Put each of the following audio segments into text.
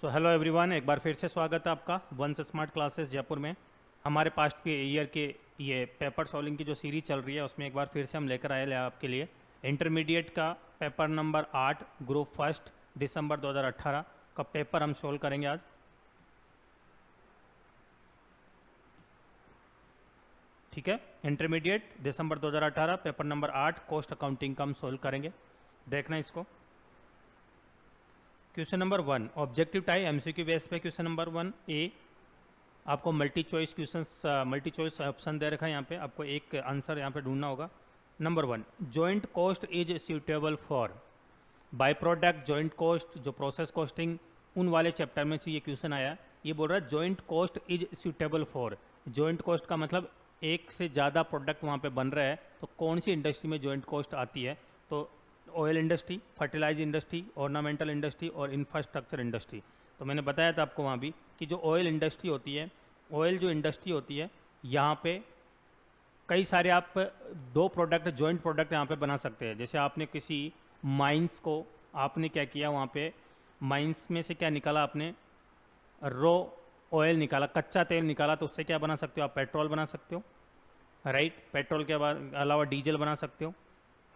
So hello everyone, एक बार फिर से स्वागत है आपका वंस स्मार्ट क्लासेस जयपुर में। हमारे पास्ट के ईयर के ये पेपर सॉल्विंग की जो सीरीज चल रही है उसमें एक बार फिर से हम लेकर आए आपके लिए इंटरमीडिएट का paper number 8 group first December 2018 का पेपर हम सोल्व करेंगे आज। ठीक है, intermediate December 2018 paper number 8 cost accounting का हम सोल्व करेंगे। देखना इसको। Question number 1 objective type MCQ base पे क्वेश्चन नंबर 1 ए। आपको multi choice questions multi choice option दे रखा है, यहाँ पे आपको एक आंसर यहाँ पे ढूंढना होगा। Number 1 joint cost is suitable for by product joint cost, जो प्रोसेस कॉस्टिंग उन वाले चैप्टर में से ये क्वेश्चन आया। ये बोल रहा है joint cost is suitable for. Joint cost का मतलब एक से ज़्यादा प्रोडक्ट वहाँ पे बन रहा है, तो कौन सी इंडस्ट्री में जॉइंट कॉस्ट आती है? तो oil industry, fertilize industry, ornamental industry और इंफ्रास्ट्रक्चर इंडस्ट्री। तो मैंने बताया था आपको वहाँ भी कि जो ऑयल इंडस्ट्री होती है, ऑयल जो इंडस्ट्री होती है, यहाँ पे कई सारे आप दो प्रोडक्ट जॉइंट प्रोडक्ट यहाँ पे बना सकते हैं। जैसे आपने किसी माइंस को आपने क्या किया, वहाँ पे माइंस में से क्या निकाला, आपने रो ऑयल निकाला, कच्चा तेल निकाला, तो उससे क्या बना सकते हो आप? पेट्रोल बना सकते हो, राइट। पेट्रोल के अलावा डीजल बना सकते हो,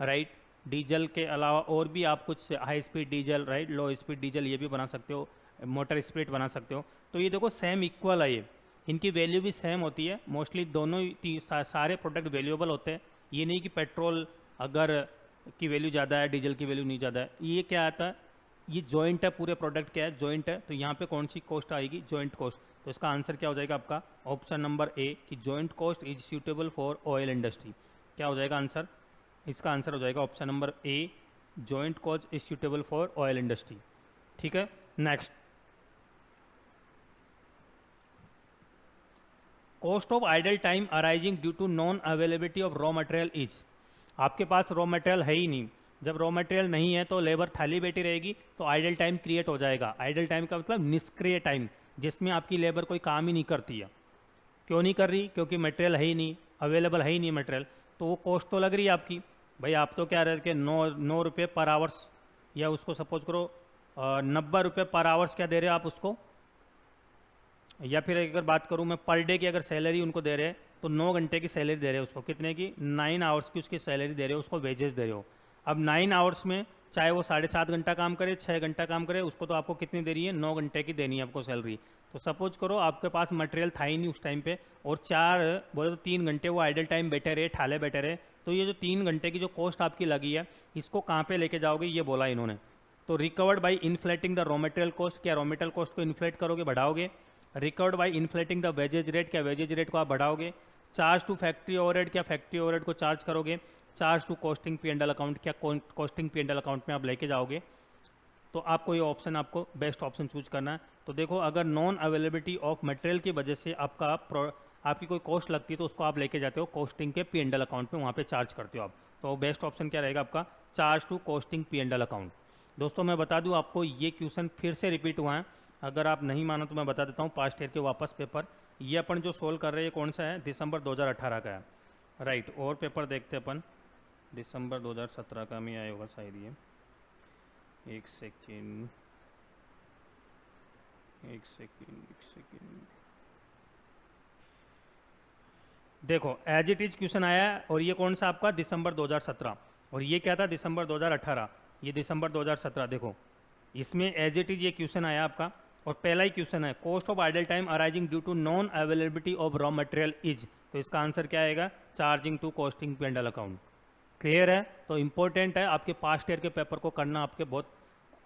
राइट। डीजल के अलावा और भी आप कुछ हाई स्पीड डीजल, राइट, लो स्पीड डीजल ये भी बना सकते हो, मोटर स्प्रिट बना सकते हो। तो ये देखो सेम इक्वल है, ये इनकी वैल्यू भी सेम होती है। मोस्टली दोनों सारे प्रोडक्ट वैल्यूएबल होते हैं। ये नहीं कि पेट्रोल अगर की वैल्यू ज़्यादा है, डीजल की वैल्यू नहीं ज़्यादा है। ये क्या आता है, ये जॉइंट है, पूरे प्रोडक्ट क्या है, जॉइंट है। तो यहाँ पे कौन सी कॉस्ट आएगी? Joint cost. तो इसका आंसर क्या हो जाएगा आपका? ऑप्शन नंबर ए कि joint cost is suitable for oil industry. क्या हो जाएगा आंसर? इसका आंसर हो जाएगा option number A, joint cost is suitable for oil industry. ठीक है, next. Cost of idle time arising due to non availability of raw material is. आपके पास रॉ मटेरियल है ही नहीं। जब रॉ मटेरियल नहीं है तो लेबर खाली बैठी रहेगी, तो आइडल टाइम क्रिएट हो जाएगा। आइडल टाइम का मतलब निष्क्रिय टाइम, जिसमें आपकी लेबर कोई काम ही नहीं करती है। क्यों नहीं कर रही? क्योंकि मटेरियल है ही नहीं, अवेलेबल है ही नहीं मटेरियल। तो वो कॉस्ट तो लग रही है आपकी। भाई आप तो क्या रहे कि 9 रुपये पर आवर्स, या उसको सपोज करो 90 रुपये पर आवर्स क्या दे रहे हो आप उसको। या फिर अगर बात करूँ मैं पर डे की, अगर सैलरी उनको दे रहे हैं तो 9 घंटे की सैलरी दे रहे हो उसको। कितने की? 9 आवर्स की उसकी सैलरी दे रहे हो, उसको वेजेस दे रहे हो। अब 9 आवर्स में चाहे वो 7.5 घंटा काम करे, 6 घंटा काम करे, उसको तो आपको कितनी दे रही है? 9 घंटे की देनी है आपको सैलरी। तो सपोज करो आपके पास मटेरियल था ही नहीं उस टाइम पे, और 4 बोले तो 3 घंटे वो आइडल टाइम बैठे रहे, ठाले बैठे रहे। तो ये जो 3 घंटे की जो कॉस्ट आपकी लगी है, इसको कहाँ पे लेके जाओगे? ये बोला इन्होंने। तो recovered by inflating the raw material cost. क्या रॉ मटेरियल कॉस्ट को इन्फ्लेट करोगे, बढ़ाओगे? Recovered by inflating the wages rate. क्या वेजेज रेट को आप बढ़ाओगे? Charge to factory overhead. क्या फैक्ट्री ओवरहेड को चार्ज करोगे? Charge to costing P and L account. क्या costing P and L account में आप लेके जाओगे? तो आपको ये ऑप्शन, आपको बेस्ट ऑप्शन चूज करना है। तो देखो, अगर नॉन अवेलेबिलिटी ऑफ मटेरियल की वजह से आपकी कोई कॉस्ट लगती है, तो उसको आप लेके जाते हो कॉस्टिंग के पी एंड एल अकाउंट में, वहाँ पे चार्ज करते हो आप। तो बेस्ट ऑप्शन क्या रहेगा आपका? Charge to costing P and L account. दोस्तों मैं बता दूं आपको, ये क्वेश्चन फिर से रिपीट हुआ है। अगर आप नहीं मानो तो मैं बता देता हूँ, पास्ट ईयर के वापस पेपर। ये अपन जो सोल्व कर रहे हैं कौन सा है? दिसंबर 2018 का है, राइट। और पेपर देखते अपन, दिसंबर 2017 का में आया होगा शायद ये। एक सेकेंड। देखो एज इट इज क्वेश्चन आया है, और ये कौन सा आपका? दिसंबर 2017। और ये क्या था? दिसंबर 2018। ये दिसंबर 2017। देखो इसमें एज इट इज ये क्वेश्चन आया आपका, और पहला ही क्वेश्चन है cost of idle time arising due to non availability of raw material is. तो इसका आंसर क्या आएगा? Charging to costing P and L account. Clear है? तो इंपॉर्टेंट है, आपके पास्ट ईयर के पेपर को करना आपके बहुत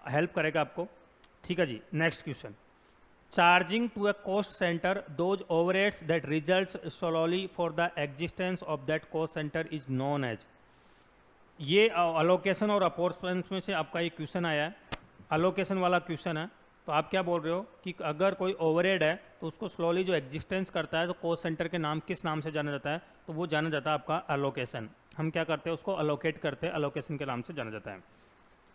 हेल्प करेगा आपको। ठीक है जी, next question. Charging to a cost centre those overheads that results solely for the existence of that cost centre is known as. ये अलोकेशन और अपोर्समेंट में से आपका ये क्वेश्चन आया है, अलोकेशन वाला क्वेश्चन है। तो आप क्या बोल रहे हो कि अगर कोई ओवरहेड है तो उसको स्लोली जो एग्जिस्टेंस करता है, तो कॉस्ट सेंटर के नाम किस नाम से जाना जाता है? तो वो जाना जाता है आपका अलोकेशन। हम क्या करते हैं? उसको अलोकेट करते हैं, अलोकेशन के नाम से जाना जाता है।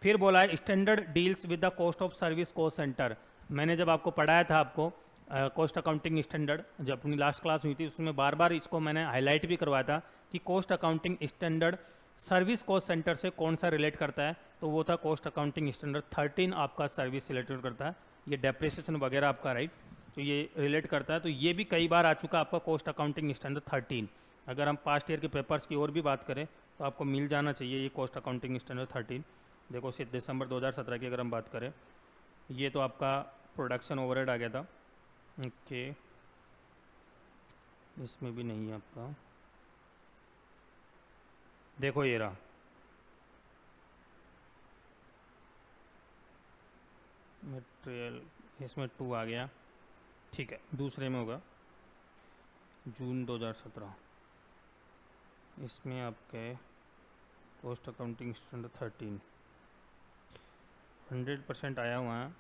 फिर बोला है standard deals with the cost of service cost centre. मैंने जब आपको पढ़ाया था, आपको कॉस्ट अकाउंटिंग स्टैंडर्ड जब अपनी लास्ट क्लास हुई थी, उसमें बार बार इसको मैंने हाईलाइट भी करवाया था कि cost accounting standard service cost centre से कौन सा रिलेट करता है? तो वो था कॉस्ट अकाउंटिंग स्टैंडर्ड 13 आपका सर्विस से रिलेटेड करता है, ये डेप्रिसिएशन वगैरह आपका, राइट, तो ये रिलेट करता है। तो ये भी कई बार आ चुका आपका कॉस्ट अकाउंटिंग स्टैंडर्ड 13। अगर हम पास्ट ईयर के पेपर्स की और भी बात करें तो आपको मिल जाना चाहिए ये कॉस्ट अकाउंटिंग स्टैंडर्ड 13। देखो दिसंबर 2017 की अगर हम बात करें, ये तो आपका प्रोडक्शन ओवरहेड आ गया था, ओके, इसमें भी नहीं है आपका, देखो ये रहा मटेरियल, इसमें 2 आ गया, ठीक है, दूसरे में होगा जून 2017, इसमें आपके कॉस्ट अकाउंटिंग स्टैंडर्ड 13 100% आया हुआ है।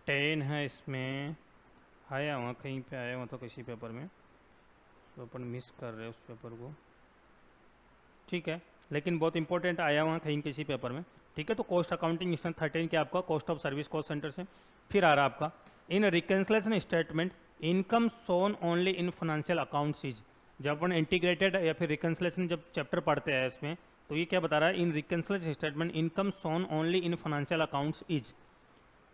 टेन है, इसमें आया हुआ कहीं पे, आया हुआ तो किसी पेपर में, तो अपन मिस कर रहे हैं उस पेपर को, ठीक है, लेकिन बहुत इंपॉर्टेंट आया हुआ कहीं किसी पेपर में, ठीक है। तो कॉस्ट अकाउंटिंग स्टैंडर्ड 13 क्या आपका cost of service cost centre से। फिर आ रहा आपका in reconciliation statement income shown only in financial accounts is. जब अपन इंटीग्रेटेड या फिर रिकन्सिलेशन जब चैप्टर पढ़ते हैं इसमें, तो ये क्या बता रहा है, in reconciliation statement income shown only in financial accounts is.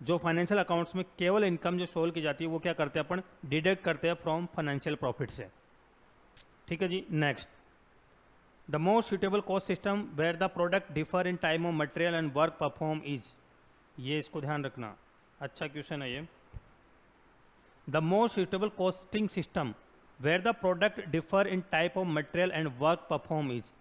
जो फाइनेंशियल अकाउंट्स में केवल इनकम जो शोल की जाती है वो क्या करते हैं अपन, डिडक्ट करते हैं फ्रॉम फाइनेंशियल प्रॉफिट से, ठीक है जी। Next, the most suitable cost system where the product differ in time of material and work perform is. ये इसको ध्यान रखना, अच्छा क्वेश्चन है ये। The most suitable costing system where the product differ in type of material and work perform is.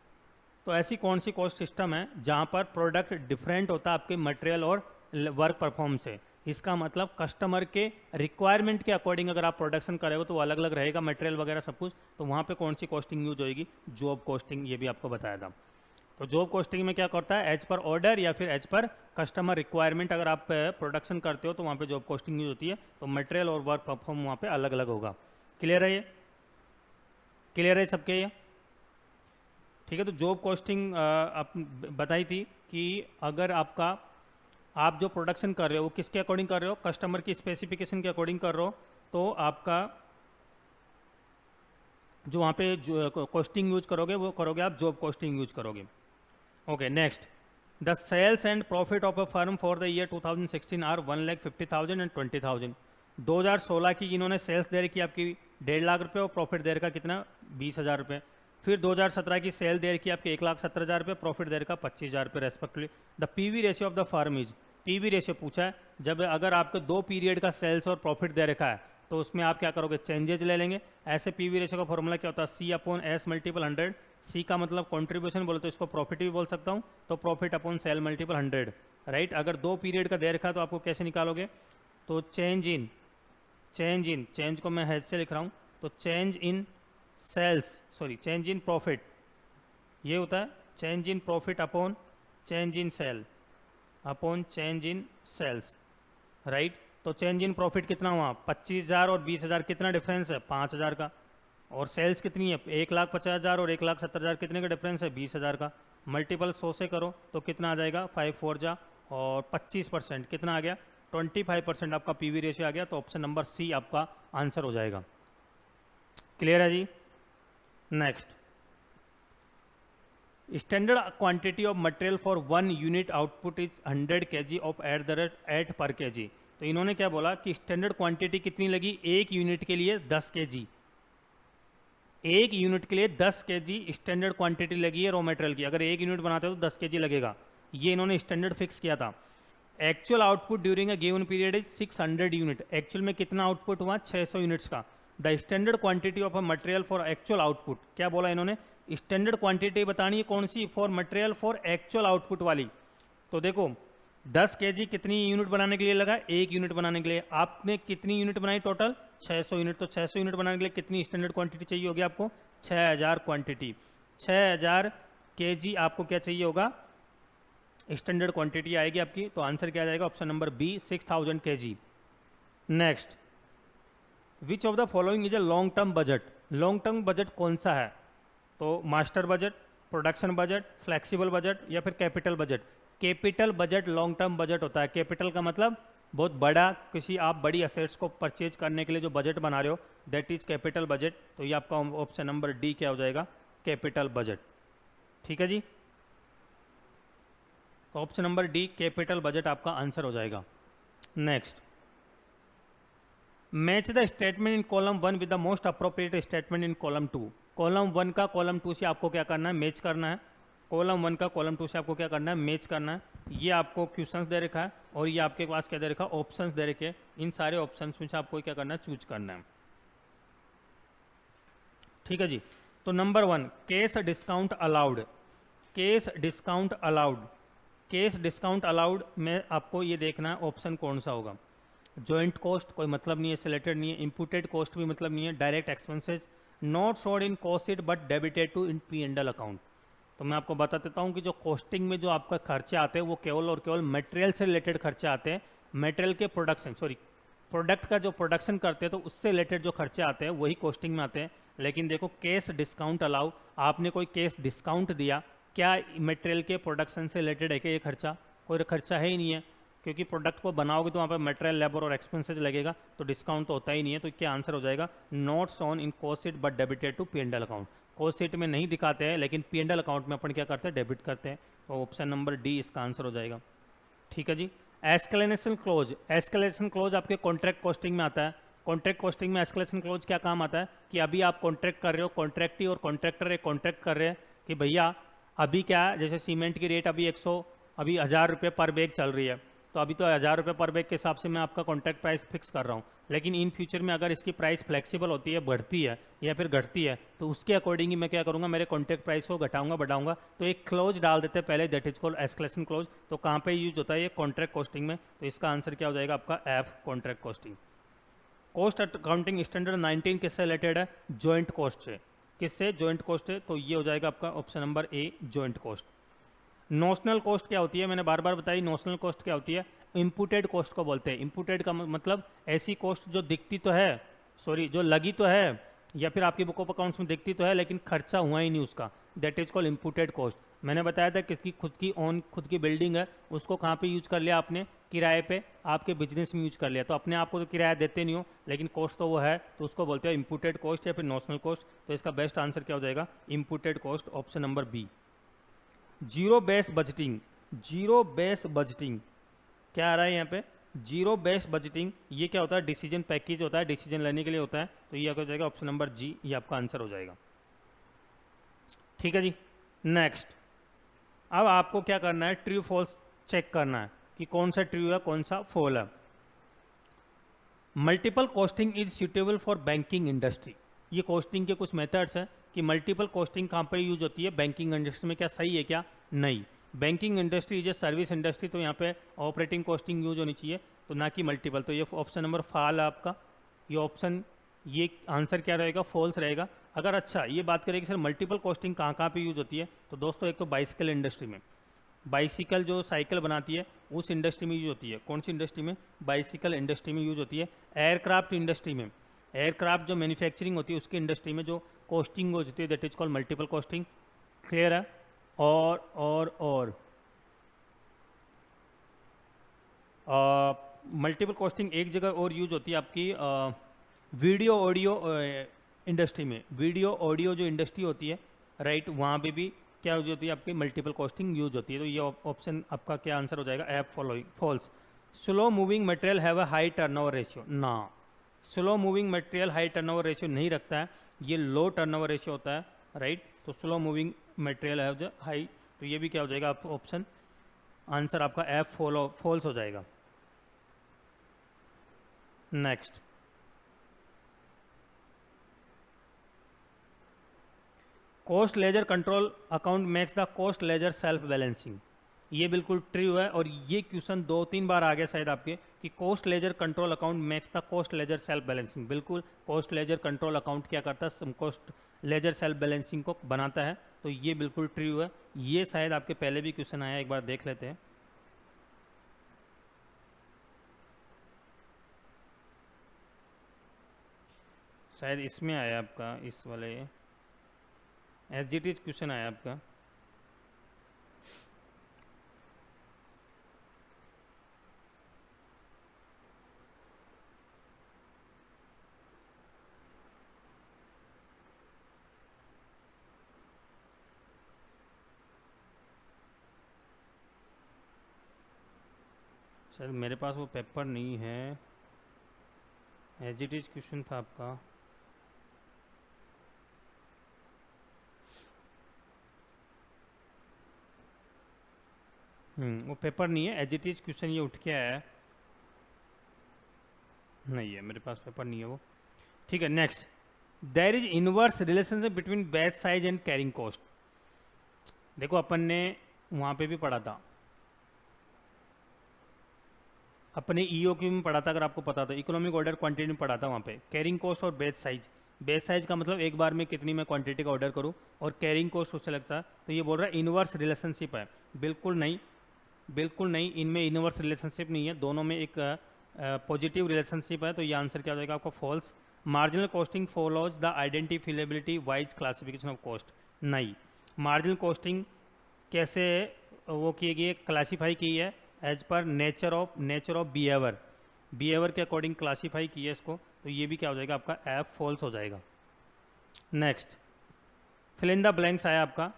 तो ऐसी कौन सी कॉस्ट सिस्टम है जहाँ पर प्रोडक्ट डिफरेंट होता है आपके मटेरियल और वर्क परफॉर्म से। इसका मतलब कस्टमर के रिक्वायरमेंट के अकॉर्डिंग अगर आप प्रोडक्शन करेंगे तो अलग अलग रहेगा मटेरियल वगैरह सब कुछ, तो वहाँ पे कौन सी कॉस्टिंग यूज होगी, जॉब कॉस्टिंग, ये भी आपको बताया था। तो जॉब कॉस्टिंग में क्या करता है, एज पर ऑर्डर या फिर एज पर कस्टमर रिक्वायरमेंट अगर आप प्रोडक्शन करते हो तो वहाँ पे जॉब कॉस्टिंग यूज होती है, तो मटेरियल और वर्क परफॉर्म वहाँ पे अलग अलग होगा। क्लियर है ये, क्लियर है सबके ये, ठीक है। तो जॉब कॉस्टिंग आप बताई थी कि अगर आपका आप जो प्रोडक्शन कर रहे हो वो किसके अकॉर्डिंग कर रहे हो, कस्टमर की स्पेसिफिकेशन के अकॉर्डिंग कर रहे हो, तो आपका जो वहाँ पे जो कॉस्टिंग यूज करोगे वो करोगे आप जॉब कॉस्टिंग यूज करोगे। Okay, next, the sales and profit of a firm for the year 2016 are 1,50,000 and 20,000। 2016 की इन्होंने सेल्स दे रखी आपकी 1.5 लाख रुपये और प्रॉफिट दे रखा कितना, 20,000 रुपये। फिर 2017 की सेल दे रखी आपकी 1,70,000 रुपये, प्रॉफिट दे रखा 25,000 रुपये respectively. The PV ratio of the firm is, PV ratio पूछा है, जब अगर आपको 2 पीरियड का सेल्स और प्रॉफिट दे रखा है तो उसमें आप क्या करोगे, चेंजेज ले लेंगे। ऐसे पीवी रेशियो का फॉर्मूला क्या होता है, सी अपॉन एस मल्टीपल 100। सी का मतलब कॉन्ट्रीब्यूशन बोले तो इसको प्रॉफिट भी बोल सकता हूँ, तो profit upon sale multiple 100, right. अगर 2 पीरियड का दे रखा है तो आपको कैसे निकालोगे, तो चेंज को मैं हेज से लिख रहा हूँ, तो change in sales, sorry change in profit, ये होता है change in profit upon change in sale upon change in sales, right. तो चेंज इन प्रॉफिट कितना हुआ, 25,000 और 20,000 कितना डिफरेंस है, 5,000 का। और सेल्स कितनी है, 1,50,000 और 1,70,000 कितने का डिफरेंस है, 20,000 का। मल्टीपल 100 से करो तो कितना आ जाएगा, 5 4 जा, और 25% कितना आ गया, 25% आपका पीवी रेशियो आ गया। तो ऑप्शन नंबर सी आपका आंसर हो जाएगा। क्लियर है जी। Next, standard quantity of material for 1 unit output is 100 kg of at the rate 8 per kg। तो इन्होंने क्या बोला कि स्टैंडर्ड क्वांटिटी कितनी लगी, 1 यूनिट के लिए 10 kg, 1 यूनिट के लिए 10 kg स्टैंडर्ड क्वांटिटी लगी है रॉ मटेरियल की। अगर 1 यूनिट बनाते हो तो 10 kg लगेगा, ये इन्होंने स्टैंडर्ड फिक्स किया था। Actual output during a given period is 600 unit, actual में कितना आउटपुट हुआ, 600 यूनिट्स का। The standard quantity of a material for actual output, क्या बोला इन्होंने, स्टैंडर्ड क्वांटिटी बतानी है कौन सी, for material for actual output वाली। तो देखो 10 kg कितनी यूनिट बनाने के लिए लगा, 1 यूनिट बनाने के लिए। आपने कितनी यूनिट बनाई टोटल, 600 यूनिट। तो 600 यूनिट बनाने के लिए कितनी स्टैंडर्ड क्वांटिटी चाहिए होगी आपको, 6,000 क्वांटिटी, 6,000 kg आपको क्या चाहिए होगा, स्टैंडर्ड क्वांटिटी आएगी आपकी, तो आंसर क्या आ जाएगा? Option number B 6000 kg। Next, which of the following is a long term budget? Long term budget कौन सा है? तो master budget, production budget, flexible budget या फिर capital budget? Capital budget long term budget होता है। कैपिटल का मतलब बहुत बड़ा, किसी आप बड़ी असेट्स को परचेज करने के लिए जो बजट बना रहे हो, दैट इज कैपिटल बजट। तो ये आपका ऑप्शन नंबर डी क्या हो जाएगा? Capital budget. ठीक है जी, तो option number D capital budget आपका आंसर हो जाएगा। Next, match the statement in column 1 with the most appropriate statement in column 2। Column 1 का कॉलम 2 से आपको क्या करना है? मैच करना है। कॉलम 1 का कॉलम 2 से आपको क्या करना है? मैच करना है। ये आपको क्वेश्चंस दे रखा है और ये आपके पास क्या दे रखा है? ऑप्शंस दे रखे हैं। इन सारे ऑप्शंस में से आपको क्या करना है? चूज करना है। ठीक है जी, तो number 1, case discount allowed. Case discount allowed, case discount allowed में आपको ये देखना है ऑप्शन कौन सा होगा। जॉइंट कॉस्ट कोई मतलब नहीं है, सिलेक्टेड नहीं है। इम्पुटेड कॉस्ट भी मतलब नहीं है। Direct expenses, not showed in cost sheet but debited to in P and L account. तो मैं आपको बता देता हूँ कि जो कॉस्टिंग में जो आपका खर्चे आते हैं वो केवल और केवल मटेरियल से रिलेटेड खर्चे आते हैं। मटेरियल के प्रोडक्शन, सॉरी, प्रोडक्ट का जो प्रोडक्शन करते हैं तो उससे रिलेटेड जो खर्चे आते हैं वही कॉस्टिंग में आते हैं। लेकिन देखो, केस डिस्काउंट अलाउ, आपने कोई केस डिस्काउंट दिया, क्या मटेरियल के प्रोडक्शन से रिलेटेड है क्या ये खर्चा? कोई खर्चा है ही नहीं है, क्योंकि प्रोडक्ट को बनाओगे तो वहाँ पर मटेरियल, लेबर और एक्सपेंसेज लगेगा, तो डिस्काउंट तो होता ही नहीं है। तो क्या आंसर हो जाएगा? Not shown in cost sheet but debited to P and L account. Cost sheet में नहीं दिखाते हैं लेकिन पी एंड एल अकाउंट में अपन क्या करते हैं? डेबिट करते हैं। तो ऑप्शन नंबर डी इसका आंसर हो जाएगा। ठीक है जी, एस्केलेशन क्लोज। एस्केलेशन क्लोज आपके कॉन्ट्रैक्ट कॉस्टिंग में आता है। कॉन्ट्रैक्ट कॉस्टिंग में एस्केलेशन क्लोज क्या काम आता है कि अभी आप कॉन्ट्रैक्ट कर रहे हो, कॉन्ट्रैक्टी और कॉन्ट्रैक्टर एक कॉन्ट्रैक्ट कर रहे हैं कि भैया अभी क्या है, जैसे सीमेंट की रेट अभी 1000 रुपये पर बैग चल रही है, तो अभी तो 1000 रुपये पर बैग के हिसाब से मैं आपका कॉन्ट्रैक्ट प्राइस फिक्स कर रहा हूँ। लेकिन इन फ्यूचर में अगर इसकी प्राइस फ्लेक्सिबल होती है, बढ़ती है या फिर घटती है, तो उसके अकॉर्डिंग ही मैं क्या करूँगा? मेरे कॉन्ट्रैक्ट प्राइस को घटाऊंगा, बढ़ाऊंगा। तो एक क्लोज डाल देते हैं पहले, that is called escalation close. तो कहाँ पे यूज होता है ये? कॉन्ट्रैक्ट कॉस्टिंग में। तो इसका आंसर क्या हो जाएगा आपका? F, contract costing. Cost accounting standard 19 किससे रिलेटेड है? जॉइंट कॉस्ट से। किससे? जॉइंट कॉस्ट है। तो ये हो जाएगा आपका option number A, joint cost. Notional cost क्या होती है? मैंने बार बार बताई, नोशनल कॉस्ट क्या होती है? इम्पुटेड कॉस्ट को बोलते हैं। इम्पुटेड का मतलब ऐसी कॉस्ट जो दिखती तो है, सॉरी, जो लगी तो है या फिर आपकी बुक ऑफ अकाउंट्स में दिखती तो है लेकिन खर्चा हुआ ही नहीं उसका, दैट इज कॉल्ड इम्पुटेड कॉस्ट। मैंने बताया था किसकी खुद की बिल्डिंग है, उसको कहाँ पे यूज कर लिया आपने? किराए पे, आपके बिजनेस में यूज कर लिया। तो अपने आप को तो किराया देते नहीं हो लेकिन कॉस्ट तो वो है, तो उसको बोलते हैं इम्पुटेड कॉस्ट या फिर नोशनल कॉस्ट। तो इसका बेस्ट आंसर क्या हो जाएगा? Imputed cost, option number B. Zero base budgeting. Zero base budgeting क्या आ रहा है यहाँ पे? जीरो बेस बजटिंग ये क्या होता है? डिसीजन पैकेज होता है, डिसीजन लेने के लिए होता है। तो ये हो जाएगा ऑप्शन नंबर जी, ये आपका आंसर हो जाएगा। ठीक है जी, नेक्स्ट, अब आपको क्या करना है? ट्रू फॉल्स चेक करना है कि कौन सा ट्रू है, कौन सा फॉल है। Multiple costing is suitable for banking industry. ये कॉस्टिंग के कुछ मेथड्स हैं कि मल्टीपल कॉस्टिंग कहाँ पर यूज होती है? बैंकिंग इंडस्ट्री में। क्या सही है क्या? नहीं। Banking industry is a service industry, तो यहाँ पे ऑपरेटिंग कॉस्टिंग यूज होनी चाहिए, तो ना कि मल्टीपल। तो ये ऑप्शन नंबर फाल है आपका। ये ऑप्शन, ये आंसर क्या रहेगा? फॉल्स रहेगा। अगर अच्छा ये बात करें कि सर मल्टीपल कॉस्टिंग कहाँ कहाँ पे यूज होती है, तो दोस्तों एक तो बाइसिकल इंडस्ट्री में, बाइसिकल जो साइकिल बनाती है उस इंडस्ट्री में यूज होती है। कौन सी इंडस्ट्री में? बाइसिकल इंडस्ट्री में यूज होती है। एयरक्राफ्ट इंडस्ट्री में, एयरक्राफ्ट जो मैन्युफैक्चरिंग होती है उसकी इंडस्ट्री में जो कॉस्टिंग होती है, that is called multiple costing. Clear है? और मल्टीपल कॉस्टिंग एक जगह और यूज होती है आपकी वीडियो ऑडियो इंडस्ट्री में। वीडियो ऑडियो जो इंडस्ट्री होती है, राइट, वहाँ पे भी क्या यूज होती है? आपकी मल्टीपल कॉस्टिंग यूज होती है। तो ये ऑप्शन आपका क्या आंसर हो जाएगा? F, following, false. Slow moving material have a high turnover ratio. ना, slow moving material high turnover ratio नहीं रखता है, ये लो टर्नओवर रेशियो होता है, राइट। तो slow moving material have the high, तो ये भी क्या हो जाएगा? आप ऑप्शन आंसर आपका एफ, फॉल्स हो जाएगा। Next, cost ledger control account makes the cost ledger self balancing. ये बिल्कुल ट्रू है और ये क्वेश्चन 2-3 बार आ गया शायद आपके कि cost ledger control account makes the cost ledger self balancing. बिल्कुल, कॉस्ट लेजर कंट्रोल अकाउंट क्या करता है? कॉस्ट लेजर सेल्फ बैलेंसिंग को बनाता है। तो ये बिल्कुल ट्रू है। ये शायद आपके पहले भी क्वेश्चन आया, एक बार देख लेते हैं। शायद इसमें आया आपका, इस वाले एसजीटी क्वेश्चन आया आपका। सर मेरे पास वो पेपर नहीं है, एसजीटी क्वेश्चन था आपका। वो पेपर नहीं है, एसजीटी क्वेश्चन ये उठ के आया है, नहीं है मेरे पास पेपर नहीं है वो। ठीक है, next, there is inverse relationship between batch size and carrying cost. देखो अपन ने वहाँ पे भी पढ़ा था, अपने ईओक्यू में पढ़ा था, अगर आपको पता था, इकोनॉमिक ऑर्डर क्वांटिटी में पढ़ा था वहाँ पे, कैरिंग कॉस्ट और बेच साइज। बेच साइज का मतलब एक बार में कितनी मैं क्वांटिटी का ऑर्डर करूँ, और कैरिंग कॉस्ट उससे लगता है। तो ये बोल रहा है इनवर्स रिलेशनशिप है, बिल्कुल नहीं, बिल्कुल नहीं, इनमें इनवर्स रिलेशनशिप नहीं है, दोनों में एक पॉजिटिव रिलेशनशिप है। तो ये आंसर क्या हो जाएगा आपका, false. Marginal costing follows the identifiability wise classification of cost. नहीं, मार्जिनल कॉस्टिंग कैसे वो की गई है, क्लासीफाई की है as per nature of behaviour के अकॉर्डिंग क्लासीफाई की है इसको। तो ये भी क्या हो जाएगा आपका, एफ फॉल्स हो जाएगा। Next, fill in the blanks आया आपका,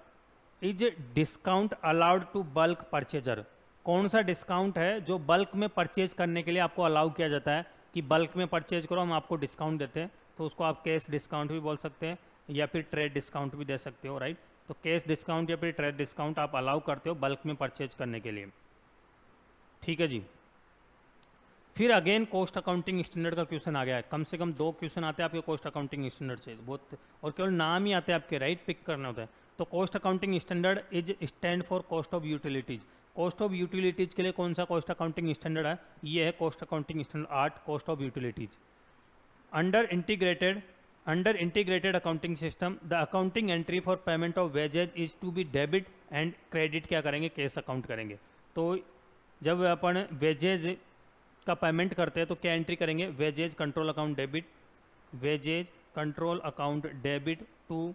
is discount allowed to bulk purchaser. कौन सा डिस्काउंट है जो बल्क में परचेज करने के लिए आपको अलाउ किया जाता है, कि बल्क में परचेज करो हम आपको डिस्काउंट देते हैं। तो उसको आप कैश डिस्काउंट भी बोल सकते हैं, या फिर ट्रेड डिस्काउंट भी दे सकते हो, राइट। तो कैश डिस्काउंट या फिर ट्रेड डिस्काउंट आप अलाउ करते हो बल्क में परचेज करने के लिए, ठीक है जी। फिर अगेन कॉस्ट अकाउंटिंग स्टैंडर्ड का क्वेश्चन आ गया है, कम से कम 2 क्वेश्चन आते हैं आपके कॉस्ट अकाउंटिंग स्टैंडर्ड से, बहुत, और केवल नाम ही आते हैं आपके, राइट, पिक करना होता है। तो cost accounting standard is stand for cost of utilities. Cost of utilities के लिए कौन सा कॉस्ट अकाउंटिंग स्टैंडर्ड है, ये है cost accounting standard 8, cost of utilities. Under integrated accounting system the accounting entry for payment of wages is to be debit and credit क्या करेंगे, cash account करेंगे। तो जब अपन वेजेज का पेमेंट करते हैं तो क्या एंट्री करेंगे, wages control account debit, wages control account debit to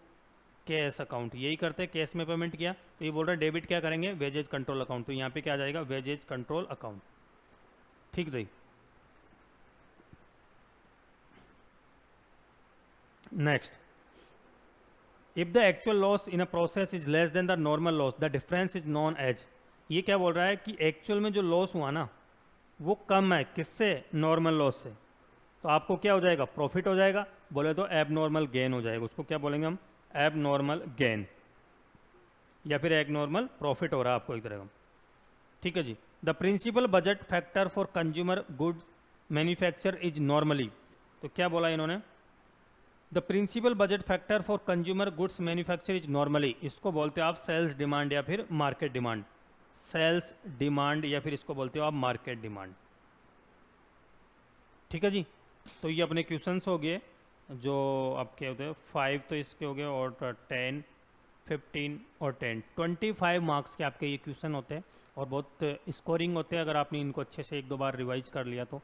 cash account, यही करते हैं, कैश में पेमेंट किया तो ये बोल रहा है डेबिट क्या करेंगे, वेजेज कंट्रोल अकाउंट। तो यहाँ पे क्या आ जाएगा, वेजेज कंट्रोल अकाउंट, ठीक है। Next, if the actual loss in a process is less than the normal loss the difference is known as. ये क्या बोल रहा है कि एक्चुअल में जो लॉस हुआ ना वो कम है, किससे, नॉर्मल लॉस से। तो आपको क्या हो जाएगा, प्रॉफिट हो जाएगा, बोले तो एब नॉर्मल गेन हो जाएगा, उसको क्या बोलेंगे हम, एब नॉर्मल गेन, या फिर एब नॉर्मल प्रॉफिट हो रहा है आपको एक तरह का, ठीक है जी। The principal budget factor for consumer good manufacture is normally. तो क्या बोला इन्होंने, the principal budget factor for consumer goods manufacture is normally, इसको बोलते हो आप सेल्स डिमांड या फिर मार्केट डिमांड, सेल्स डिमांड या फिर इसको बोलते हो आप मार्केट डिमांड, ठीक है जी। तो ये अपने क्वेश्चंस हो गए जो आपके होते हैं 5 तो इसके हो गए, और 10, 15 और 10, 25 मार्क्स के आपके ये क्वेश्चन होते हैं, और बहुत स्कोरिंग होते हैं अगर आपने इनको अच्छे से 1-2 बार रिवाइज कर लिया तो,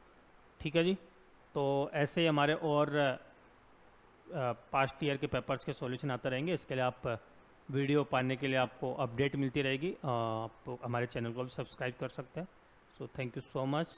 ठीक है जी। तो ऐसे ही हमारे और पास्ट ईयर के पेपर्स के सॉल्यूशन आते रहेंगे। इसके लिए आप वीडियो पाने के लिए आपको अपडेट मिलती रहेगी, आप हमारे चैनल को भी सब्सक्राइब कर सकते हैं। So thank you so much.